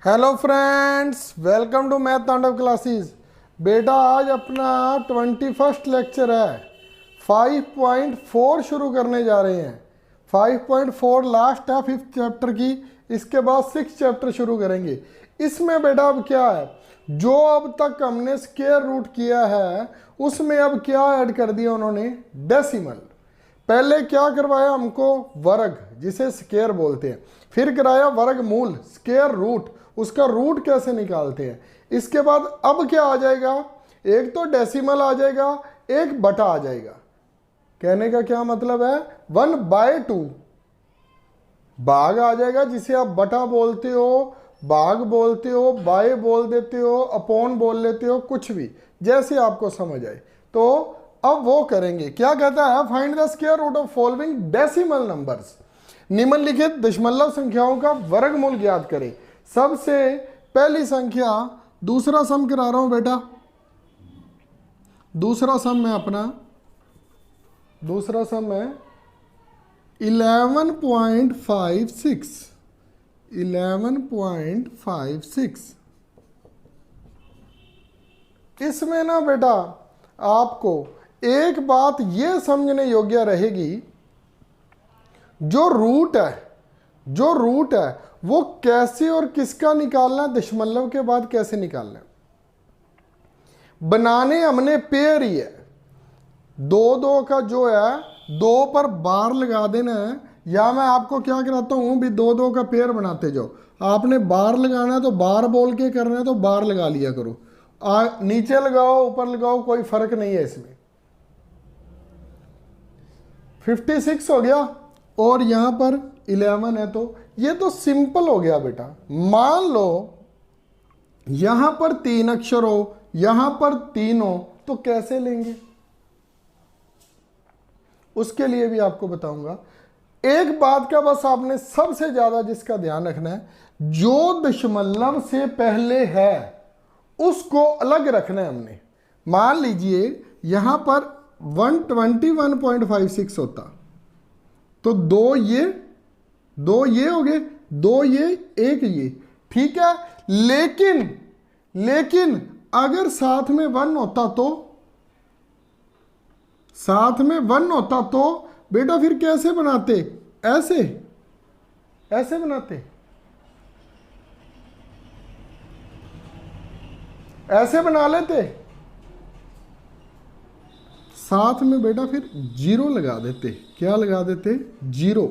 Hello friends, welcome to math Tandav classes. बेटा आज अपना 21st लेक्चर है। 5.4 शुरू करने जा रहे हैं। 5.4 लास्ट है 5th चैप्टर की। इसके बाद 6th चैप्टर शुरू करेंगे। इसमें बेटा अब क्या है, जो अब तक हमने स्क्वायर रूट किया है उसमें अब क्या ऐड कर दिया उन्होंने, डेसिमल। पहले क्या करवाया हमको, वर्ग जिसे स्क्वायर बोलते हैं, फिर कराया वर्गमूल स्क्वायर रूट, उसका रूट कैसे निकालते हैं। इसके बाद अब क्या आ जाएगा, एक तो डेसिमल आ जाएगा, एक बटा आ जाएगा। कहने का क्या मतलब है, 1/2 भाग आ जाएगा, जिसे आप बटा बोलते हो, भाग बोलते हो, बाय बोल देते हो, अपॉन बोल लेते हो, कुछ भी जैसे आपको समझ आए। तो अब वो करेंगे, क्या कहता है, find the square root of following decimal numbers. निम्नलिखित दशमलव संख्याओं का वर्गमूल ज्ञात करें। सबसे पहली संख्या, दूसरा सम करा रहा हूं बेटा। दूसरा सम है 11.56। इसमें ना बेटा आपको एक बात यह समझने योग्य रहेगी, जो रूट है वो कैसे और किसका निकालना है, दशमलव के बाद कैसे निकालना है। बनाने हमने पेयर ही है, दो का जो है, 2 पर बार लगा देना है। या मैं आपको क्या कराता हूं भी, 2 का पेयर बनाते जाओ। आपने बार लगाना है तो बार बोल के करना है तो बार लगा लिया करो। नीचे लगाओ ऊपर लगाओ कोई फर्क नहीं है इसमें। 56 हो गया और यहां पर 11 है, तो ये तो सिंपल हो गया बेटा। मान लो यहां पर 3 अक्षर हो, यहां पर 3 हो, तो कैसे लेंगे उसके लिए भी आपको बताऊंगा। एक बात का बस आपने सबसे ज्यादा जिसका ध्यान रखना है, जो दशमलव से पहले है उसको अलग रखना है हमने। मान लीजिए यहां पर 121.56 होता तो 2 ये हो गए, 2 ये, 1 ये, ठीक है। लेकिन अगर साथ में 1 होता तो बेटा फिर कैसे बनाते, ऐसे बनाते, ऐसे बना लेते। साथ में बेटा फिर 0 लगा देते। क्या लगा देते, 0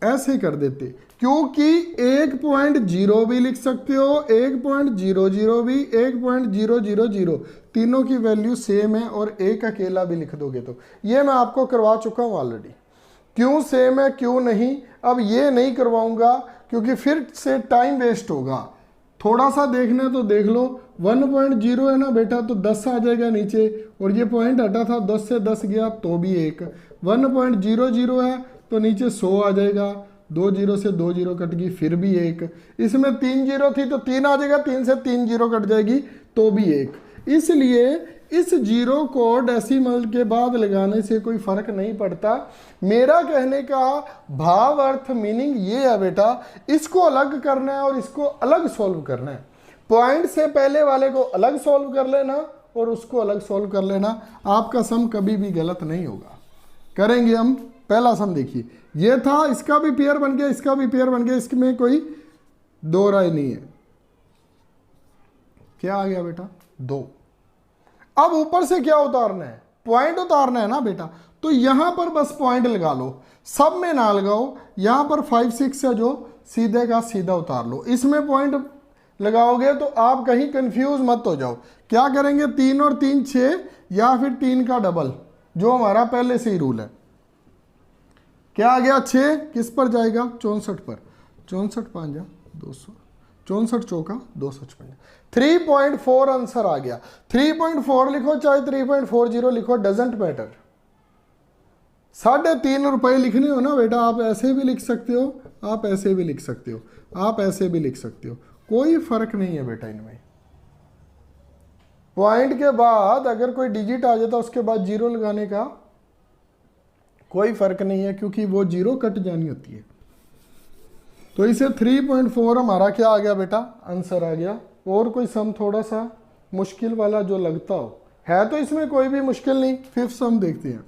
ऐसे कर देते, क्योंकि 1.0 भी लिख सकते हो, 1.00 भी, 1.000, तीनों की वैल्यू सेम है, और एक अकेला भी लिख दोगे तो। ये मैं आपको करवा चुका हूं ऑलरेडी। क्यों सेम है क्यों नहीं, अब ये नहीं करवाऊंगा क्योंकि फिर से टाइम वेस्ट होगा। थोड़ा सा देखना है तो देख लो। 1.0 है ना बेटा, तो 10 आ जाएगा नीचे, और ये पॉइंट हटा था, 10 से 10 गया तो भी 1। 1.00 है तो नीचे 100 आ जाएगा, 2 0 से 2 0 कट गई, फिर भी 1। इसमें 3 0 थी तो 3 आ जाएगा, 3 से 3 0 कट जाएगी तो भी 1। इसलिए इस 0 को डेसिमल के बाद लगाने से कोई फर्क नहीं पड़ता। मेरा कहने का भाव अर्थ मीनिंग ये है बेटा, इसको अलग करना है और इसको अलग सॉल्व करना है। पॉइंट से पहले वाले को अलग सॉल्व कर लेना और उसको अलग सॉल्व कर लेना, आपका सम कभी भी गलत नहीं होगा। करेंगे हम। पहला सम देखिए, ये था, इसका भी पेयर बन गया, इसका भी पेयर बन गया, इसमें कोई दो राय नहीं है। क्या आ गया बेटा, 2। अब ऊपर से क्या उतारना है, पॉइंट उतारना है ना बेटा, तो यहां पर बस पॉइंट लगा लो, सब में ना लगाओ। यहां पर 5 6 है जो सीधे का सीधा उतार लो। इसमें पॉइंट लगाओगे तो आप कहीं कंफ्यूज मत हो जाओ। क्या करेंगे, 3 और 3 6, या फिर 3 का डबल, जो हमारा पहले से ही रूल है। क्या आ गया, 6 किस पर जाएगा, 64 पर। 64 5 200, 64 चौका 256। 3.4 आंसर आ गया। 3.4 लिखो चाहे 3.40 लिखो, डजेंट मैटर। 3.5 रुपए लिखने हो ना बेटा, आप ऐसे भी लिख सकते हो, आप ऐसे भी लिख सकते हो, आप ऐसे भी लिख सकते हो, कोई फर्क नहीं है बेटा इनमें। पॉइंट के बाद अगर कोई डिजिट आ जाता उसके बाद 0 लगाने का कोई फर्क नहीं है, क्योंकि वो 0 कट जानी होती है। तो इसे 3.4 हमारा क्या आ गया बेटा, आंसर आ गया। और कोई सम थोड़ा सा मुश्किल वाला जो लगता हो, है तो इसमें कोई भी मुश्किल नहीं। फिफ्थ सम देखते हैं,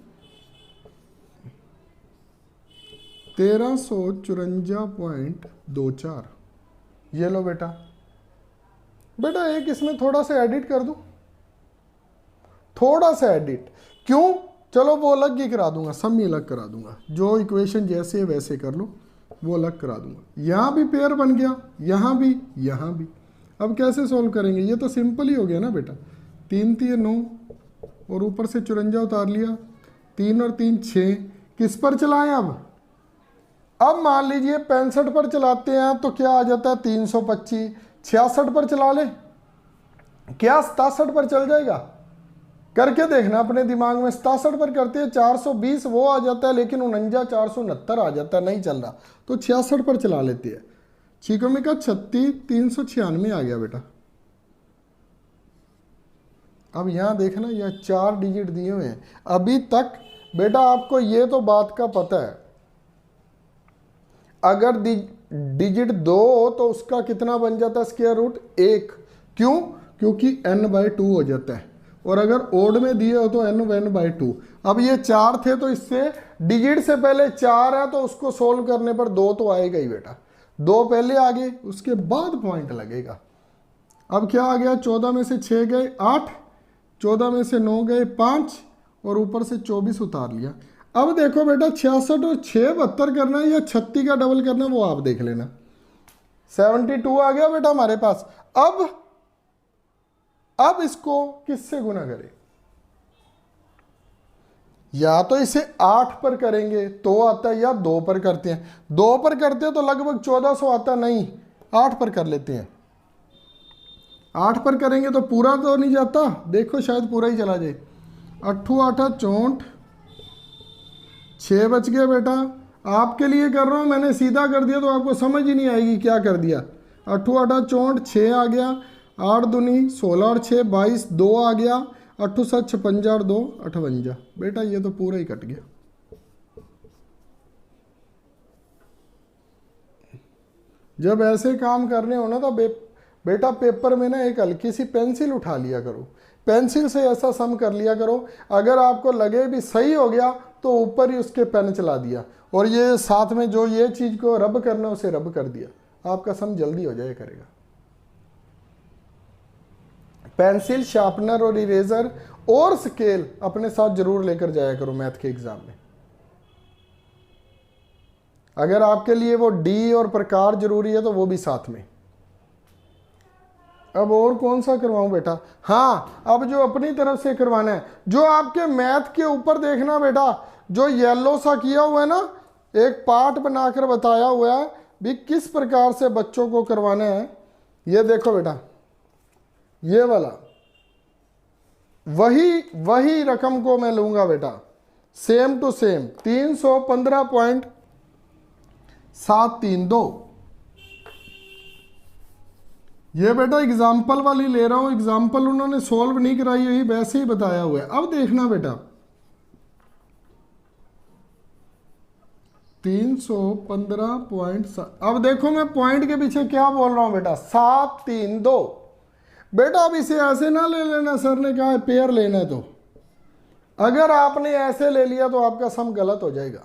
1354.24। ये लो बेटा। बेटा एक इसमें थोड़ा सा एडिट कर दूं, थोड़ा सा एडिट, क्यों? चलो वो अलग ही करा दूंगा, सम ही अलग करा दूंगा, जो इक्वेशन जैसे है वैसे कर लो, वो अलग करा दूंगा। यहाँ भी पेयर बन गया, यहाँ भी, यहाँ भी। अब कैसे सॉल्व करेंगे? ये तो सिंपल ही हो गया ना बेटा। 3 3 9 और ऊपर से 54 उतार लिया, 3 और 3 6। किस पर चलाएं अब मान लीजिए 65 पर चलाते हैं तो क्या आ जाता है 325। 66 पर चला ले, क्या 67 पर चल जाएगा? करके देखना अपने दिमाग में। 67 पर करते हैं 420 वो आ जाता है, लेकिन 49 469 आ जाता है, नहीं चल रहा, तो 66 पर चला लेते हैं। छीको में का 36 396 आ गया बेटा। अब यहां देखना, यह 4 डिजिट दिए हुए हैं अभी तक। बेटा आपको ये तो बात का पता है, अगर डिजिट 2 हो तो उसका कितना बन जाता है? Square root 1। क्यों? क्योंकि n/2 हो जाता है। और अगर ओड में दिए हो तो n/2। अब ये 4 थे तो इससे डिजिट से पहले 4 है तो उसको सोल्व करने पर 2 तो आएगा ही बेटा। 2 पहले आ गए, उसके बाद पॉइंट लगेगा। अब क्या आ गया? 14 में से 6 गए 8, 14 में से 9 गए 5 और ऊपर से 24 उतार लिया। अब देखो बेटा 66 और 6 72 करना है या 36 का डबल करना है, वो आप देख लेना। 72 आ गया बेटा हमारे पास। अब इसको किससे गुना करें? या तो इसे 8 पर करेंगे तो आता है, या 2 पर करते हैं। 2 पर करते हैं तो लगभग 1400 आता, नहीं 8 पर कर लेते हैं। 8 पर करेंगे तो पूरा तो नहीं जाता, देखो शायद पूरा ही चला जाए। 8 8 64, 6 बच गया बेटा। आपके लिए कर रहा हूं, मैंने सीधा कर दिया तो आपको समझ ही नहीं आएगी क्या कर दिया। 8 8 64, 6 आ गया, 8 दूनी 16 और 6 22, 2 आ गया, 8 7 56 और 2 58। बेटा ये तो पूरा ही कट गया। जब ऐसे काम करने हो ना तो बेटा पेपर में ना एक हल्की सी पेंसिल उठा लिया करो, पेंसिल से ऐसा सम कर लिया करो। अगर आपको लगे भी सही हो गया तो ऊपर ही उसके पेन चला दिया, और ये साथ में जो ये चीज को रब करना उसे रब कर दिया, आपका सम जल्दी हो जाया करेगा। पेंसिल, शार्पनर और इरेजर और स्केल अपने साथ जरूर लेकर जाया करो मैथ के एग्जाम में। अगर आपके लिए वो डी और प्रकार जरूरी है तो वो भी साथ में। अब और कौन सा करवाऊं बेटा? हाँ, अब जो अपनी तरफ से करवाना है, जो आपके मैथ के ऊपर देखना बेटा, जो येलो सा किया हुआ है ना, एक पार्ट बनाकर बताया हुआ है भी किस प्रकार से बच्चों को करवाना है। ये देखो बेटा, ये वाला वही रकम को मैं लूंगा बेटा, सेम टू सेम 315.732। ये बेटा एग्जाम्पल वाली ले रहा हूं, एग्जाम्पल उन्होंने सॉल्व नहीं कराई हुई, वैसे ही बताया हुआ है। अब देखना बेटा 315.7। अब देखो मैं पॉइंट के पीछे क्या बोल रहा हूं बेटा, 732। बेटा अब इसे ऐसे ना ले लेना, सर ने कहा है पेयर लेना है, तो अगर आपने ऐसे ले लिया तो आपका सम गलत हो जाएगा।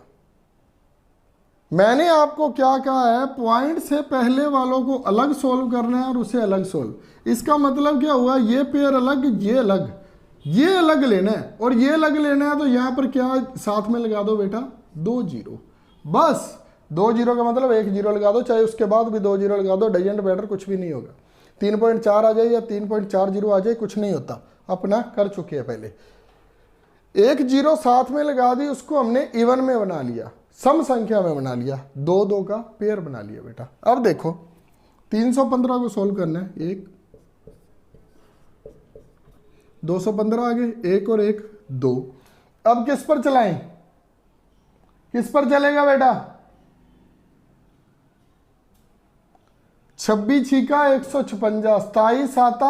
मैंने आपको क्या कहा है, पॉइंट से पहले वालों को अलग सोल्व करना है और उसे अलग सोल्व। इसका मतलब क्या हुआ, ये पेयर अलग, ये अलग, ये अलग लेना है और ये अलग लेना है। तो यहां पर क्या साथ में लगा दो बेटा, 2 जीरो। बस 2 जीरो का मतलब 1 जीरो लगा दो, चाहे उसके बाद भी 2 जीरो लगा दो, डजेंट मैटर, कुछ भी नहीं होगा। 3.4 आ जाए या 3.40 आ जाए, कुछ नहीं होता, अपना कर चुके हैं पहले। 1 जीरो साथ में लगा दी, उसको हमने इवन में बना लिया, सम संख्या में बना लिया, 2 2 का पेयर बना लिया बेटा। अब देखो 315 को सोल्व करना है, 1 215 आ गए, 1 और 1 2। अब किस पर चलाएं, किस पर चलेगा बेटा? 26 छीका 156, 27 आता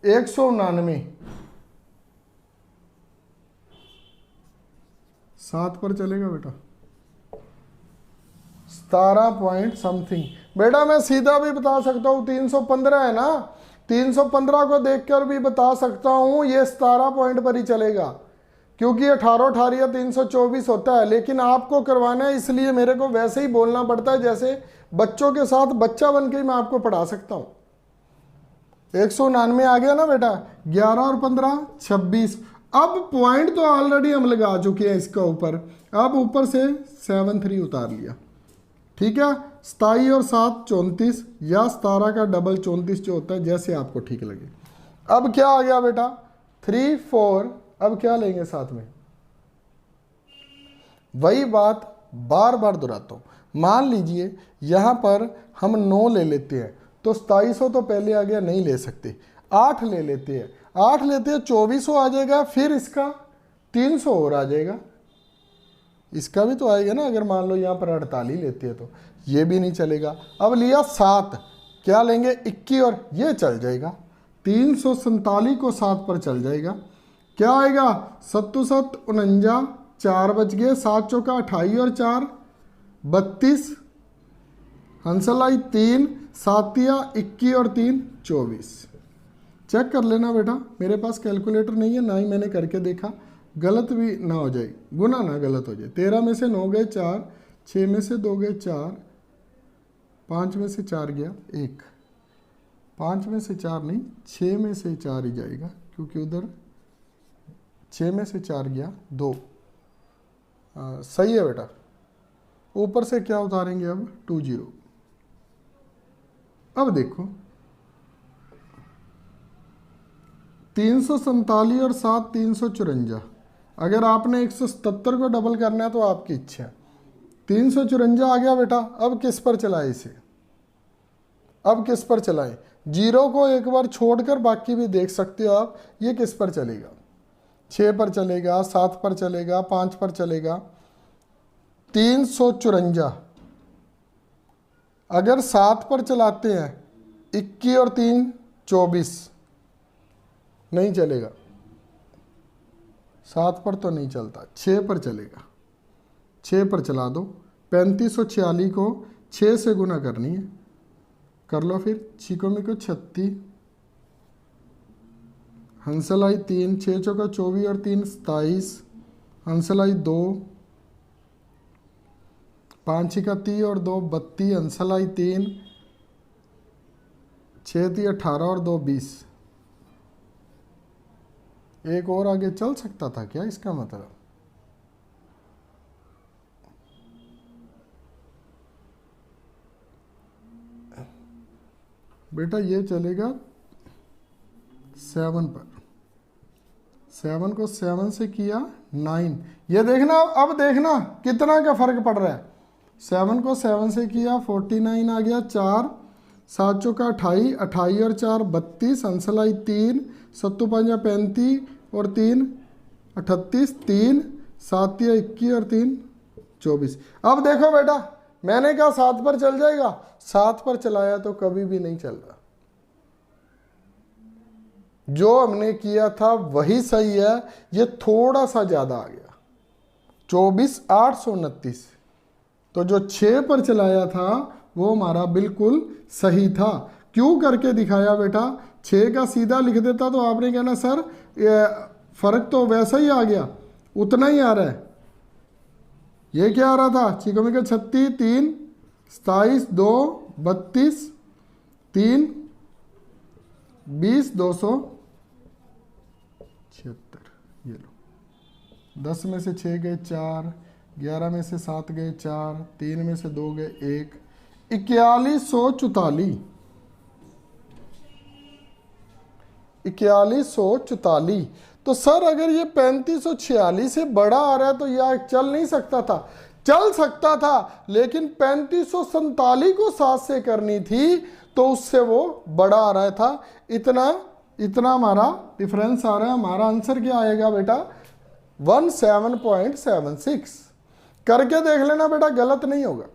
199, 7 पर चलेगा बेटा, 17 पॉइंट समथिंग। बेटा मैं सीधा भी बता सकता हूँ 315 है ना, 315 को देखकर भी बता सकता हूँ ये 17 पॉइंट पर ही चलेगा, क्योंकि 18 18 या 324 होता है। लेकिन आपको करवाना है इसलिए मेरे को वैसे ही बोलना पड़ता है जैसे बच्चों के साथ बच्चा बन के ही मैं आपको पढ़ा सकता हूँ। 199 आ गया ना बेटा, 11 और 15 26। अब पॉइंट तो ऑलरेडी हम लगा चुके हैं इसका ऊपर, अब ऊपर से 73 उतार लिया, ठीक है। 27 और 7 34 या 17 का डबल 34 जो होता है, जैसे आपको ठीक लगे। अब क्या आ गया बेटा 3 4, अब क्या लेंगे साथ में, वही बात बार बार दोहराता हूं। मान लीजिए यहां पर हम 9 ले लेते हैं तो 2700 तो पहले आ गया, नहीं ले सकते। 8 ले लेते हैं, 8 लेते हैं 2400 आ जाएगा, फिर इसका 300 और आ जाएगा, इसका भी तो आएगा ना। अगर मान लो यहाँ पर 48 लेते हैं तो ये भी नहीं चलेगा। अब लिया 7, क्या लेंगे 21 और ये चल जाएगा, 347 को 7 पर चल जाएगा। क्या आएगा 7 7 49, 4 बच गए, 7 चौका 28 और 4 32, हंसल आई 3, 7 21 और 3 24। चेक कर लेना बेटा, मेरे पास कैलकुलेटर नहीं है, ना ही मैंने करके देखा, गलत भी ना हो जाए, गुना ना गलत हो जाए। 13 में से 9 गए 4, 6 में से 2 गए 4, 5 में से 4 गया 1, 5 में से 4 नहीं 6 में से 4 ही जाएगा, क्योंकि उधर 6 में से 4 गया 2। सही है बेटा। ऊपर से क्या उतारेंगे अब 20। अब देखो 347 और 7 354। अगर आपने 177 को डबल करना है तो आपकी इच्छा है। 354 आ गया बेटा, अब किस पर चलाए इसे, अब किस पर चलाएं। 0 को एक बार छोड़कर बाकी भी देख सकते हो आप, ये किस पर चलेगा, 6 पर चलेगा, 7 पर चलेगा, 5 पर चलेगा। 354 अगर 7 पर चलाते हैं 21 और 3 24, नहीं चलेगा, 7 पर तो नहीं चलता, 6 पर चलेगा, 6 पर चला दो। 3546 को 6 से गुना करनी है, कर लो फिर। 6 में को 36, हंसल आई 3, 6 चौका 24 और 3 27, हंसल आई 2, 5 का 30 और 2 32, हंसल आई 3, 6 थी 18 और 2 20। एक और आगे चल सकता था क्या, इसका मतलब बेटा ये चलेगा 7 पर, 7 को 7 से किया 9, ये देखना अब देखना कितना का फर्क पड़ रहा है। 7 को 7 से किया 49 आ गया, 4 7 चौका 28, 28 और 4 32, हंसलाई 3, 7 5 35 और 3 38, 3 7 21 और 3 24। अब देखो बेटा मैंने कहा 7 पर चल जाएगा, 7 पर चलाया तो कभी भी नहीं चल रहा। जो हमने किया था वही सही है, ये थोड़ा सा ज्यादा आ गया 24 829। तो जो 6 पर चलाया था वो हमारा बिल्कुल सही था। क्यों करके दिखाया बेटा, 6 का सीधा लिख देता तो आपने कहना सर ये फर्क तो वैसा ही आ गया, उतना ही आ रहा है। ये क्या आ रहा था 6 का 36 3 27 2 32 3 20 276। ये लो 10 में से 6 गए 4, 11 में से 7 गए 4, 3 में से 2 गए 1, 4144। 4144। तो सर अगर ये 3546 से बड़ा आ रहा है तो यह चल नहीं सकता था, चल सकता था, लेकिन 3547 को 7 से करनी थी तो उससे वो बड़ा आ रहा था। इतना हमारा डिफरेंस आ रहा है। हमारा आंसर क्या आएगा बेटा 17.76। करके देख लेना बेटा, गलत नहीं होगा।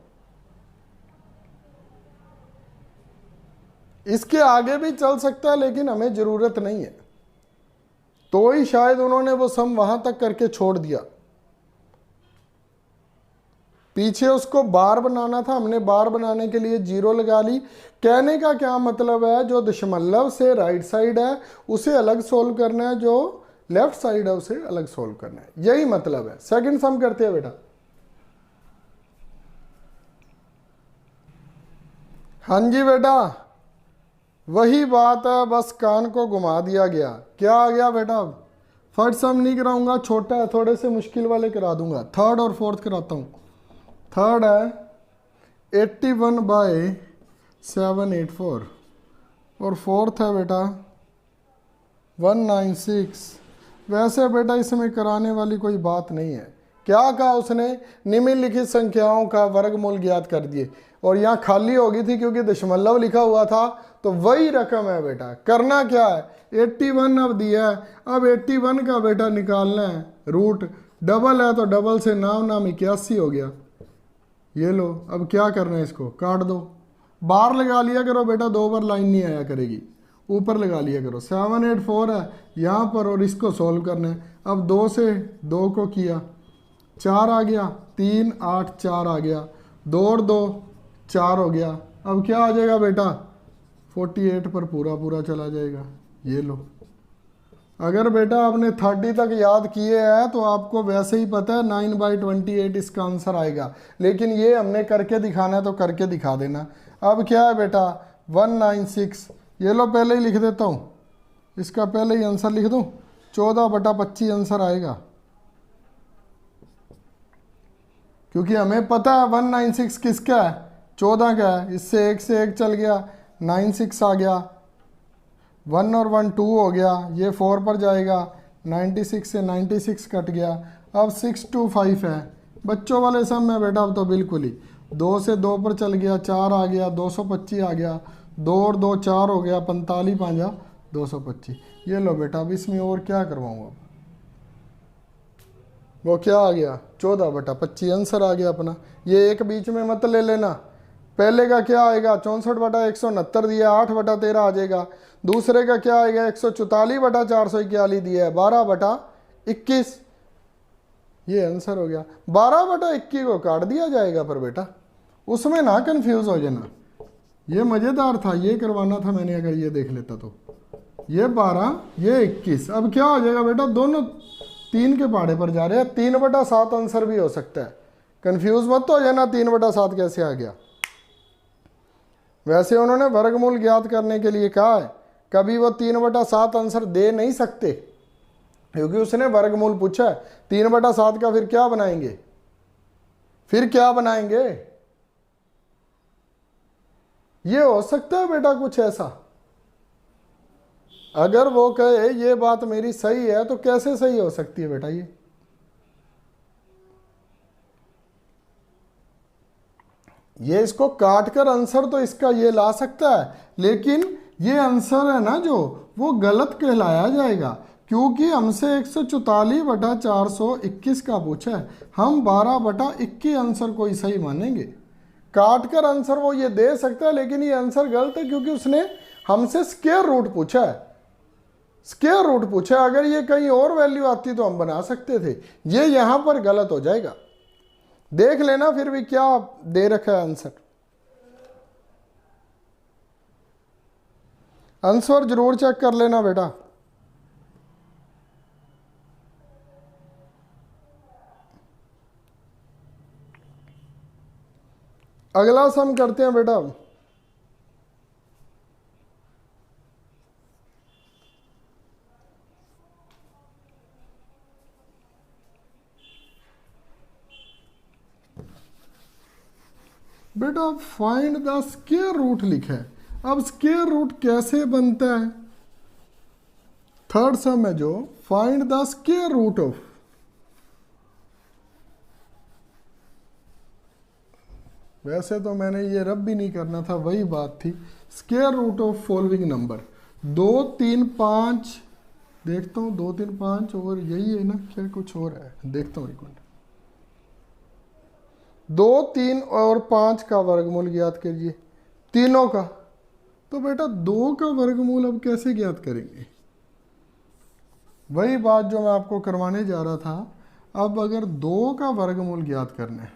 इसके आगे भी चल सकता है लेकिन हमें जरूरत नहीं है, तो ही शायद उन्होंने वो सम वहां तक करके छोड़ दिया। पीछे उसको बार बनाना था, हमने बार बनाने के लिए जीरो लगा ली। कहने का क्या मतलब है, जो दशमलव से राइट साइड है उसे अलग सोल्व करना है, जो लेफ्ट साइड है उसे अलग सोल्व करना है, यही मतलब है। सेकंड सम करते हैं बेटा। हाँ जी बेटा, वही बात है, बस कान को घुमा दिया गया। क्या आ गया बेटा? फर्स्ट सम नहीं कराऊंगा, छोटा है, थोड़े से मुश्किल वाले करा दूंगा। थर्ड और फोर्थ कराता हूँ। थर्ड है 81/784 और फोर्थ है बेटा 196। वैसे बेटा इसमें कराने वाली कोई बात नहीं है। क्या कहा उसने? निम्नलिखित संख्याओं का वर्गमूल ज्ञात कर दिए, और यहाँ खाली हो गई थी क्योंकि दशमलव लिखा हुआ था, तो वही रकम है बेटा। करना क्या है, 81 अब दिया है, अब 81 का बेटा निकालना है रूट। डबल है तो डबल से नाम नाम 81 हो गया। ये लो, अब क्या करना है, इसको काट दो। बार लगा लिया करो बेटा, 2 बार लाइन नहीं आया करेगी, ऊपर लगा लिया करो। 784 है यहाँ पर, और इसको सोल्व करना है। अब 2 से 2 को किया, 4 आ गया, 3 8 4 आ गया, 2 और 2 4 हो गया। अब क्या आ जाएगा बेटा? 48 पर पूरा पूरा चला जाएगा। ये लो, अगर बेटा आपने 30 तक याद किए हैं तो आपको वैसे ही पता है 9/28 इसका आंसर आएगा, लेकिन ये हमने करके दिखाना है तो करके दिखा देना। अब क्या है बेटा? 196। ये लो, पहले ही लिख देता हूँ, इसका पहले ही आंसर लिख दूँ। 14/25 आंसर आएगा, क्योंकि हमें पता है 196 किसका है, 14 का है। इससे 1 से 1 चल गया, 96 आ गया। 1 और 1 2 हो गया, ये 4 पर जाएगा, 96 से 96 कट गया। अब 625 है बच्चों वाले सब में बेटा। अब तो बिल्कुल ही 2 से 2 पर चल गया, 4 आ गया, 225 आ गया। 2 और 2 4 हो गया, 45 5 225। ये लो बेटा, अब इसमें और क्या करवाऊँ? अब वो क्या आ गया? 14/25 आंसर आ गया अपना। ये एक बीच में मत ले लेना। पहले का क्या आएगा? 64/169 दिया, 8/13 आ जाएगा। दूसरे का क्या आएगा? 144/441 दिया है, 12/21। ये आंसर हो गया। 12/21 को काट दिया जाएगा, पर बेटा उसमें ना कंफ्यूज हो जाना। ये मज़ेदार था, ये करवाना था मैंने, अगर ये देख लेता तो। ये 12, ये 21। अब क्या हो जाएगा बेटा? दोनों 3 के पहाड़े पर जा रहे हैं। 3/7 आंसर भी हो सकता है, कंफ्यूज मत हो जाना 3/7 कैसे आ गया। वैसे उन्होंने वर्गमूल ज्ञात करने के लिए कहा है, कभी वो 3/7 आंसर दे नहीं सकते, क्योंकि उसने वर्गमूल पूछा है। 3/7 का फिर क्या बनाएंगे? फिर क्या बनाएंगे? ये हो सकता है बेटा कुछ ऐसा। अगर वो कहे ये बात मेरी सही है, तो कैसे सही हो सकती है बेटा? ये इसको काट कर आंसर तो इसका ये ला सकता है, लेकिन ये आंसर है ना जो, वो गलत कहलाया जाएगा, क्योंकि हमसे 144/421 का पूछा है। हम 12/21 आंसर को ही सही मानेंगे। काट कर आंसर वो ये दे सकता है, लेकिन ये आंसर गलत है, क्योंकि उसने हमसे स्क्वायर रूट पूछा है। स्क्वायर रूट पूछा है, अगर ये कहीं और वैल्यू आती तो हम बना सकते थे। ये यहां पर गलत हो जाएगा। देख लेना फिर भी क्या दे रखा है आंसर। आंसर जरूर चेक कर लेना बेटा। अगला सम करते हैं बेटा। बेटा फाइंड द स्क्वायर रूट लिखा है। अब स्क्वायर रूट कैसे बनता है? थर्ड सम है जो, find the square root of. वैसे तो मैंने ये रब भी नहीं करना था, वही बात थी। Square root of following number 2 3 5। देखता हूँ 2 3 5 और यही है ना, क्या कुछ और है? देखता हूँ एक मिनट। 2 3 और 5 का वर्गमूल ज्ञात कीजिए, तीनों का। तो बेटा 2 का वर्गमूल अब कैसे ज्ञात करेंगे? वही बात जो मैं आपको करवाने जा रहा था। अब अगर 2 का वर्गमूल ज्ञात करना है,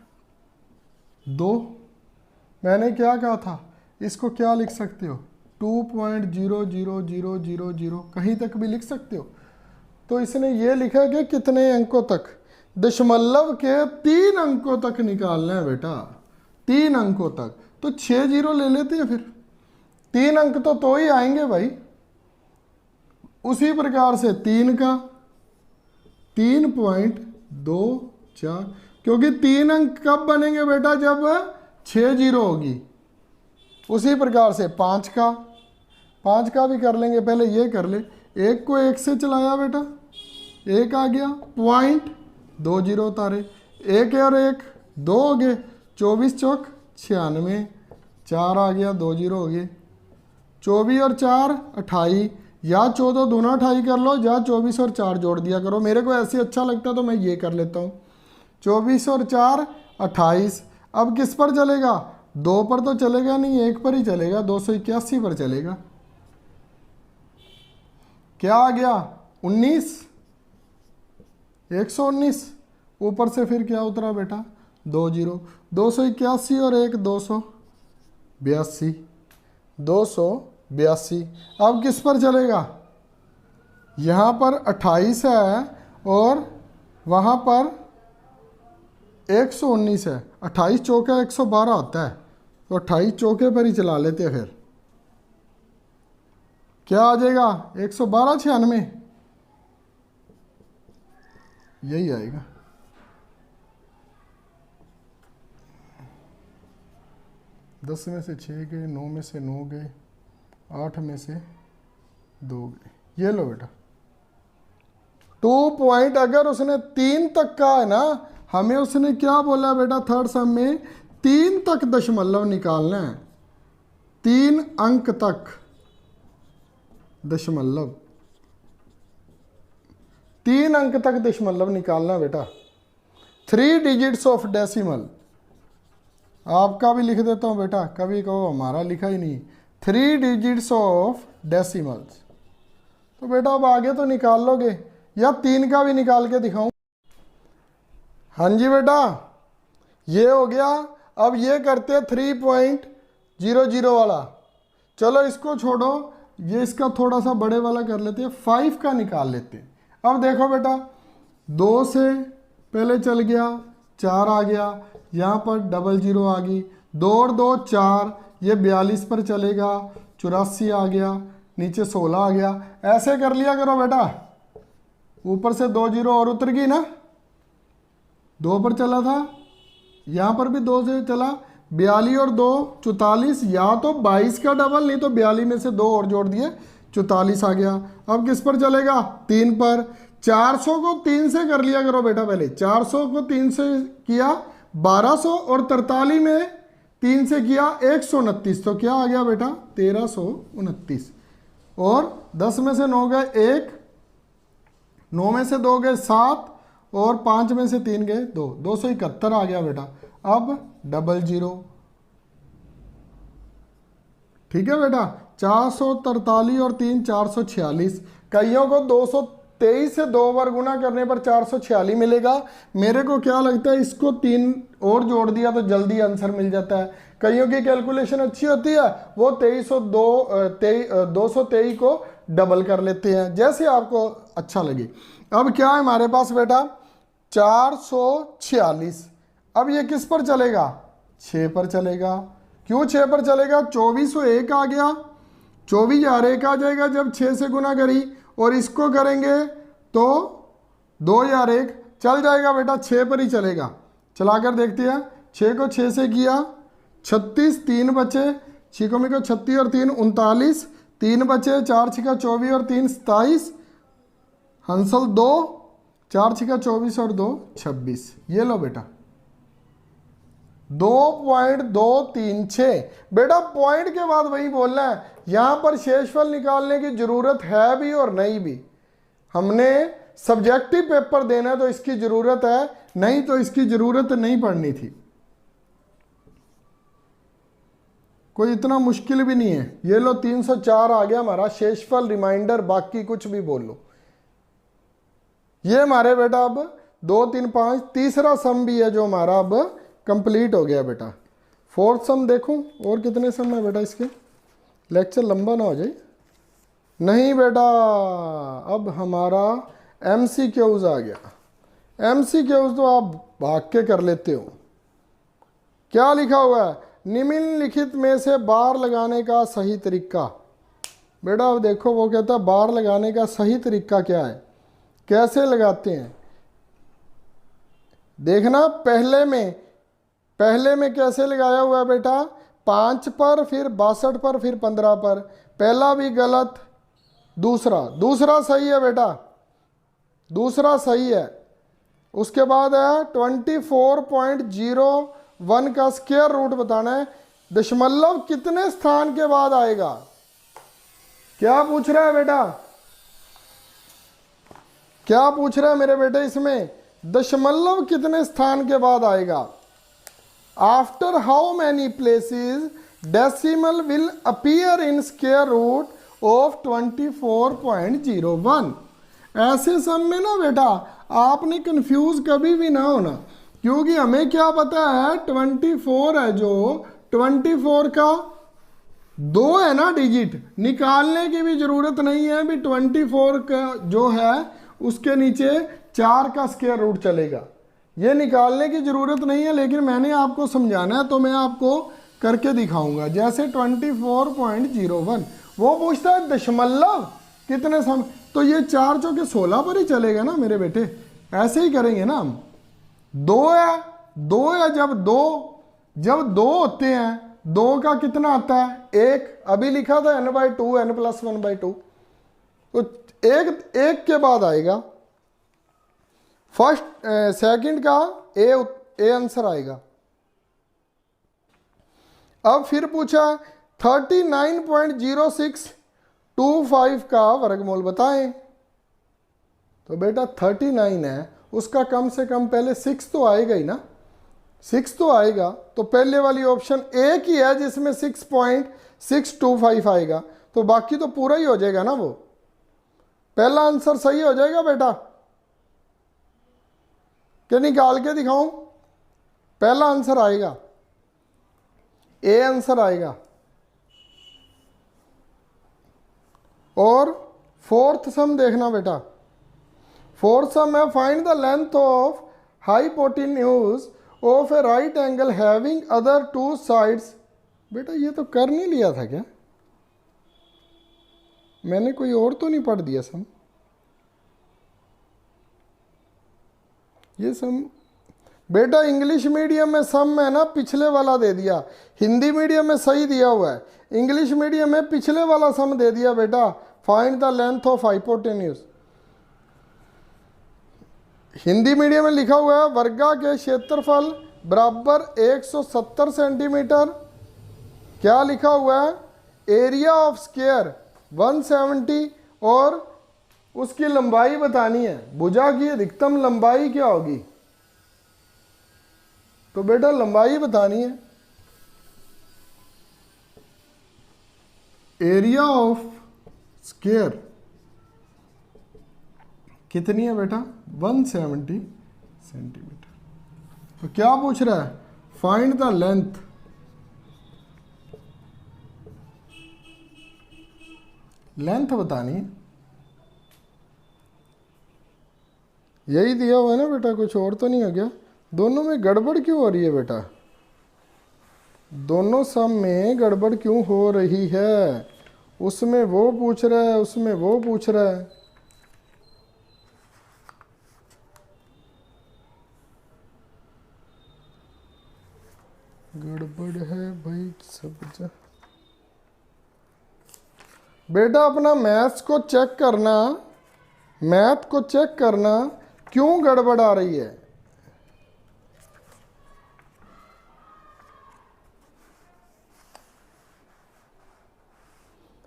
2। मैंने क्या कहा था, इसको क्या लिख सकते हो 2.00000 कहीं तक भी लिख सकते हो। तो इसने ये लिखा कि कितने अंकों तक, दशमलव के 3 अंकों तक निकालना है बेटा, 3 अंकों तक। तो 6 जीरो ले लेते हैं, फिर 3 अंक तो ही आएंगे भाई। उसी प्रकार से 3 का 3.24, क्योंकि 3 अंक कब बनेंगे बेटा, जब 6 जीरो होगी। उसी प्रकार से 5 का भी कर लेंगे, पहले ये कर ले। 1 को 1 से चलाया बेटा, 1 आ गया, 0.20 उतारे, 1 और 1 2 हो गए, 24 चौक 96, 4 आ गया, 2 जीरो हो गए, 24 और 4 28, या 14 दूना 28 कर लो, या 24 और 4 जोड़ दिया करो। मेरे को ऐसे अच्छा लगता है तो मैं ये कर लेता हूँ, 24 और 4 28। अब किस पर चलेगा, 2 पर तो चलेगा नहीं, 1 पर ही चलेगा, 281 पर चलेगा। क्या आ गया 19, 119। ऊपर से फिर क्या उतरा बेटा, 2 जीरो, 281 और 1 282, 282। अब किस पर चलेगा, यहाँ पर 28 है और वहाँ पर 119 है। 28 चौके 112 होता है, तो 28 चौके पर ही चला लेते हैं। फिर क्या आ जाएगा 112 96, यही आएगा। दस में से 6 गए, 9 में से 9 गए, 8 में से 2 गए। ये लो बेटा 2 पॉइंट। अगर उसने 3 तक का है ना, हमें उसने क्या बोला बेटा, थर्ड सम में 3 तक दशमलव निकालना है, 3 अंक तक दशमलव, 3 अंक तक दशमलव निकालना बेटा। 3 डिजिट्स ऑफ डेसिमल, आपका भी लिख देता हूं बेटा, कभी कहो हमारा लिखा ही नहीं। 3 डिजिट्स ऑफ डेसिमल्स। तो बेटा अब आगे तो निकाल लोगे, या 3 का भी निकाल के दिखाऊं। हाँ जी बेटा, ये हो गया। अब ये करते हैं 3.00 वाला। चलो इसको छोड़ो, ये इसका थोड़ा सा बड़े वाला कर लेते हैं, 5 का निकाल लेते हैं। अब देखो बेटा, 2 से पहले चल गया, 4 आ गया, यहाँ पर 00 आ गई, 2 और 2 4, ये 42 पर चलेगा, 84 आ गया, नीचे 16 आ गया। ऐसे कर लिया करो बेटा, ऊपर से 2 जीरो और उतर गई ना, 2 पर चला था, यहाँ पर भी 2 से चला, 42 और 2 44, या तो 22 का डबल, नहीं तो 42 में से 2 और जोड़ दिए, 44 आ गया। अब किस पर चलेगा, 3 पर। 400 को 3 से कर लिया करो बेटा, पहले 400 को 3 से किया 1200, और 43 में 3 से किया 129, तो क्या आ गया बेटा 1329। और 10 में से 9 गए 1, 9 में से 2 गए 7, और 5 में से 3 गए 2, 271 आ गया बेटा। अब 00, ठीक है बेटा, 443 और 3 446। कईयों को 223 से 2 बार गुना करने पर 446 मिलेगा। मेरे को क्या लगता है, इसको 3 और जोड़ दिया तो जल्दी आंसर मिल जाता है। कईयों की कैलकुलेशन अच्छी होती है, वो 223 को डबल कर लेते हैं, जैसे आपको अच्छा लगे। अब क्या है हमारे पास बेटा 446। अब ये किस पर चलेगा, 6 पर चलेगा। क्यों 6 पर चलेगा, 2401 आ गया, 24,001 आ जाएगा जब 6 से गुना करी, और इसको करेंगे तो 2001 चल जाएगा बेटा, 6 पर ही चलेगा। चलाकर देखते हैं, 6 को 6 से किया 36, 3 बचे, 6 को 36 और 3 39, 3 बचे, 4 छिका 24 और 3 27, हंसल 2, 4 छिका 24 और 2 26। ये लो बेटा 2.236। बेटा पॉइंट के बाद वही बोलना है, यहां पर शेषफल निकालने की जरूरत है भी और नहीं भी। हमने सब्जेक्टिव पेपर देना है तो इसकी जरूरत है, नहीं तो इसकी जरूरत नहीं पड़नी थी। कोई इतना मुश्किल भी नहीं है। ये लो 304 आ गया हमारा शेषफल, रिमाइंडर, बाकी कुछ भी बोल लो। ये हमारे बेटा अब 2 3 5 तीसरा सम भी है जो हमारा अब कंप्लीट हो गया बेटा। फोर्थ सम देखूं और कितने सम है बेटा इसके, लेक्चर लंबा ना हो जाए। नहीं बेटा, अब हमारा MCQs आ गया। MCQs तो आप भाग के कर लेते हो। क्या लिखा हुआ है, निम्नलिखित में से बार लगाने का सही तरीका। बेटा अब देखो, वो कहता है बार लगाने का सही तरीका क्या है, कैसे लगाते हैं। देखना पहले में कैसे लगाया हुआ है बेटा, 5 पर, फिर 62 पर, फिर 15 पर। पहला भी गलत, दूसरा सही है बेटा, दूसरा सही है। उसके बाद है 24.01 का स्क्वायर रूट बताना है। दशमलव कितने स्थान के बाद आएगा, क्या पूछ रहा है बेटा, क्या पूछ रहा है मेरे बेटे इसमें, दशमलव कितने स्थान के बाद आएगा। After how many places decimal will appear in square root of 24.01। ऐसे सम में ना बेटा आपने कंफ्यूज कभी भी ना होना, क्योंकि हमें क्या पता है 24 है, जो 24 का 2 है ना डिजिट, निकालने की भी जरूरत नहीं है भी। 24 का जो है उसके नीचे 4 का स्क्वायर रूट चलेगा, ये निकालने की जरूरत नहीं है। लेकिन मैंने आपको समझाना है तो मैं आपको करके दिखाऊंगा। जैसे 24.01 वो पूछता है दशमलव कितने सम, तो ये 4 चौके 16 पर ही चलेगा ना मेरे बेटे, ऐसे ही करेंगे ना हम। 2 है, जब दो होते हैं, 2 का कितना आता है 1, अभी लिखा था n/2 n+1/2, तो एक के बाद आएगा फर्स्ट सेकंड का ए आंसर आएगा। अब फिर पूछा 39.0625 का वर्गमूल बताएं। तो बेटा 39 है, उसका कम से कम पहले 6 तो आएगा ही ना, 6 तो आएगा। तो पहले वाली ऑप्शन एक ही है जिसमें 6.625 आएगा, तो बाकी तो पूरा ही हो जाएगा ना, वो पहला आंसर सही हो जाएगा बेटा। क्या निकाल के दिखाऊं, पहला आंसर आएगा, ए आंसर आएगा। और फोर्थ सम देखना बेटा, फोर्थ सम है find the length of hypotenuse of A right angle having other 2 sides. बेटा ये तो कर नहीं लिया था क्या, मैंने कोई और तो नहीं पढ़ दिया सम, ये सम बेटा इंग्लिश मीडियम में सम है ना पिछले वाला दे दिया, हिंदी मीडियम में सही दिया हुआ है, इंग्लिश मीडियम में पिछले वाला सम दे दिया बेटा। Find the length of hypotenuse, Hindi medium में लिखा हुआ है वर्गा के क्षेत्रफल बराबर 170 सेंटीमीटर। क्या लिखा हुआ है, एरिया ऑफ स्क्वायर 170, और उसकी लंबाई बतानी है, भुजा की अधिकतम लंबाई क्या होगी। तो बेटा लंबाई बतानी है, एरिया ऑफ स्क्वायर कितनी है बेटा 170 सेंटीमीटर। तो क्या पूछ रहा है, फाइंड द लेंथ, लेंथ बतानी है, यही दिया हुआ है ना बेटा, कुछ और तो नहीं हो गया। दोनों में गड़बड़ क्यों हो रही है बेटा, दोनों सम में गड़बड़ क्यों हो रही है, उसमें वो पूछ रहा है, उसमें वो पूछ रहा है। गड़बड़ है भाई सब बेटा अपना मैथ्स को चेक करना, मैथ को चेक करना क्यों गड़बड़ आ रही है।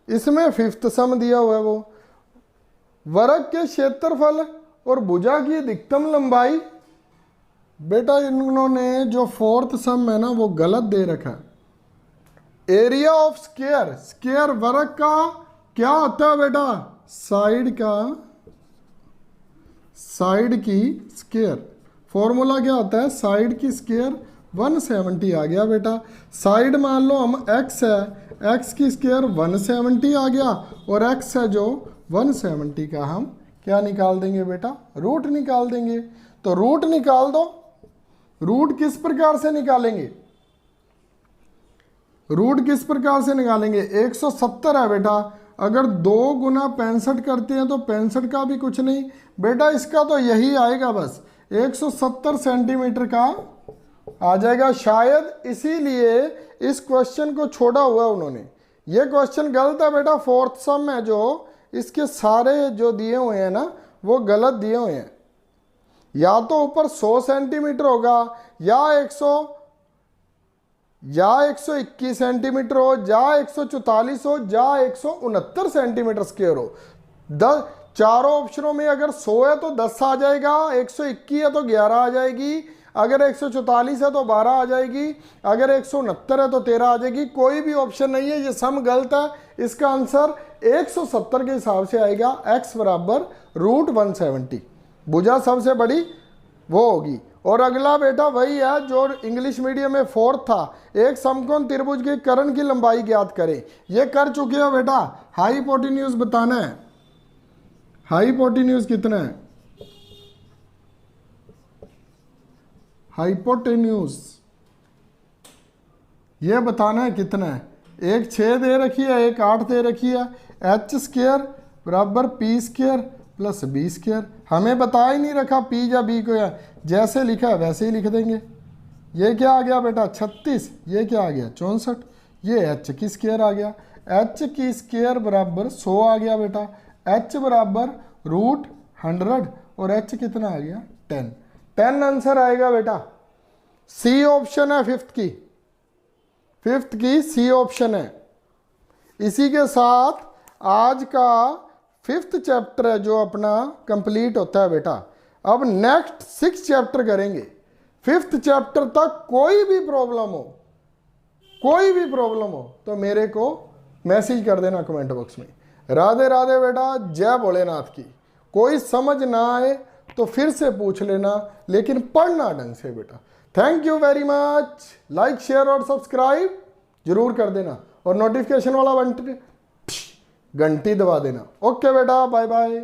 इसमें फिफ्थ सम दिया हुआ है, वो वर्ग के क्षेत्रफल और भुजा की अधिकतम लंबाई। बेटा इन्होंने जो फोर्थ सम है ना वो गलत दे रखा है। एरिया ऑफ स्क्वायर, स्क्वायर वर्ग का क्या होता है बेटा, साइड का, साइड की स्क्वायर। फॉर्मूला क्या होता है, साइड की स्क्वायर 170 आ गया बेटा। साइड मान लो हम x है, x की स्क्वायर 170 आ गया, और x है जो 170 का हम क्या निकाल देंगे बेटा, रूट निकाल देंगे। तो रूट निकाल दो। रूट किस प्रकार से निकालेंगे, रूट किस प्रकार से निकालेंगे, 170 है बेटा, अगर 2 गुना 65 करते हैं तो 65 का भी कुछ नहीं बेटा, इसका तो यही आएगा बस, 170 सेंटीमीटर का आ जाएगा शायद, इसीलिए इस क्वेश्चन को छोड़ा हुआ उन्होंने। ये क्वेश्चन गलत है बेटा, फोर्थ सम है जो इसके सारे जो दिए हुए हैं ना वो गलत दिए हुए हैं। या तो ऊपर 100 सेंटीमीटर होगा, या 121 सेंटीमीटर हो, या 144 हो, या 169 सेंटीमीटर स्क्वायर हो। 10 चारों ऑप्शनों में अगर 100 है तो 10 आ जाएगा, 121 है तो 11 आ जाएगी, अगर 144 है तो 12 आ जाएगी, अगर 169 है तो 13 आ जाएगी। कोई भी ऑप्शन नहीं है, ये सम गलत है। इसका आंसर 170 के हिसाब से आएगा, x बराबर रूट 170। भुजा सबसे बड़ी वो होगी। और अगला बेटा वही है जो इंग्लिश मीडियम में फोर्थ था, एक समकोण त्रिभुज के कर्ण की लंबाई ज्ञात करें। ये कर चुके हो बेटा। हाइपोटेन्यूज बताना है, हाइपोटेन्यूज कितना है, हाइपोटेन्यूज ये बताना है कितना है। एक 6 दे रखी है, एक 8 दे रखी है। एच स्क्वायर बराबर P square plus B square, हमें बता ही नहीं रखा पी या बी को, या जैसे लिखा है वैसे ही लिख देंगे। ये क्या आ गया बेटा 36, ये क्या आ गया 64, ये एच की स्क्वायर आ गया। एच की स्क्वायर बराबर 100 आ गया बेटा, एच बराबर रूट 100, और एच कितना आ गया 10। 10 आंसर आएगा बेटा। सी ऑप्शन है फिफ्थ की सी ऑप्शन है। इसी के साथ आज का 5th चैप्टर है जो अपना कंप्लीट होता है बेटा। अब नेक्स्ट 6 चैप्टर करेंगे। 5th चैप्टर तक कोई भी प्रॉब्लम हो तो मेरे को मैसेज कर देना कमेंट बॉक्स में। राधे राधे बेटा, जय भोलेनाथ की। कोई समझ ना आए तो फिर से पूछ लेना, लेकिन पढ़ना ढंग से बेटा। Thank you very much. Like share और सब्सक्राइब जरूर कर देना, और नोटिफिकेशन वाला घंटी दबा देना। ओके बेटा, बाय बाय।